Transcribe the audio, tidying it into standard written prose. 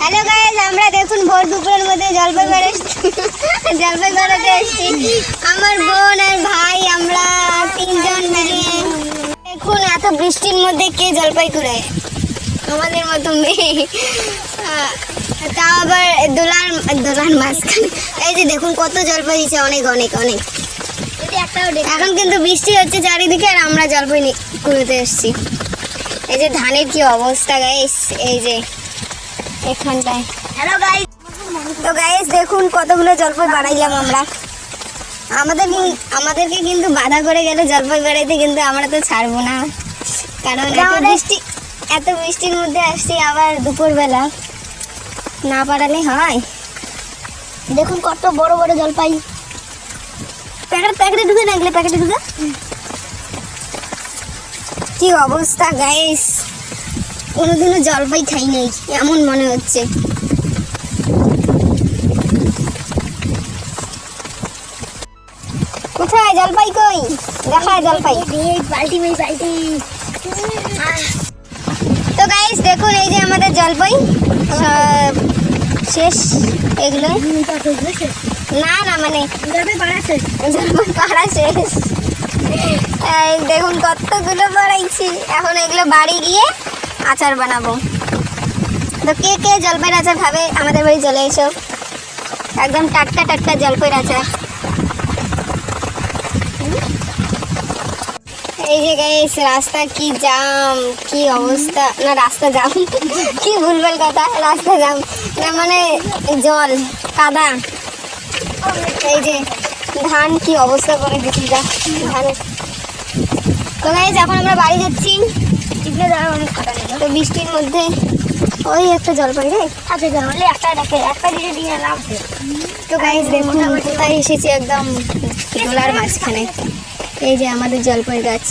Hello guys, আমরা দেখুন ভোর দুপুরের মধ্যে জলপাই বেড়াতে এসেছি। আমার বোন আর ভাই আমরা তিনজন মিলে দেখুন এত বৃষ্টির মধ্যে কে জলপাই কুড়ায়, আমাদের মতো মেয়ে, তাও আবার দোলার মাঝখানে। এই যে দেখুন কত জলপাই দিচ্ছে, অনেক অনেক অনেক। এখন কিন্তু বৃষ্টি হচ্ছে চারিদিকে আর আমরা জলপাই কুড়াতে এসেছি। এই যে ধানের কি অবস্থা গাইস, এই যে এখানটায়। হ্যালো গাইস, তো গাইস দেখুন কতগুলো জলপাই বাড়াইলাম আমরা। আমাদেরকে কিন্তু বাধা করে গেল জলপাই বাড়াইতে, কিন্তু আমরা তো ছাড়বো না, কারণ এত বৃষ্টির মধ্যে আসছি, আবার দুপুরবেলা না পারালে হয়। দেখুন কত বড় বড় জলপাই, প্যাকেটে ঢুকে না, এগুলো প্যাকেটে ঢুকে। কি অবস্থা গাইস, কোনোদিনও জলপাই খাই নাই এমন মনে হচ্ছে। কোথায় জলপাই, কই দেখা জলপাই? তো গাইস দেখুন এই যে আমাদের জলপাই শেষ। এগুলো না না মানে জলপাই পাড়া শেষ। এই দেখুন কতগুলো বাড়াইছি, এখন এগুলো বাড়ি গিয়ে আচার বানাবো। তো কে কে জলপাইয়ের আচার খাবে আমাদের বাড়ি চলে এসো, একদম টাটকা টাটকা জলপাইয়ের আচার। এই যে গাইস রাস্তা কি জাম, কি অবস্থা, না রাস্তা জাম কি ভুলভাল কথা, রাস্তা জাম না মানে জল কাদা। এই যে ধান কি অবস্থা করে দিচ্ছি ধানের। তো গাইস এখন আমরা বাড়ি যাচ্ছি, তো বৃষ্টির মধ্যে। ওই একটা জলপাই রে, একটা দিয়ে নাম। তো গাইস দেখুন কোথায় এসেছি, একদম দোলার মাঝখানে। এই যে আমাদের জলপাই গাছ।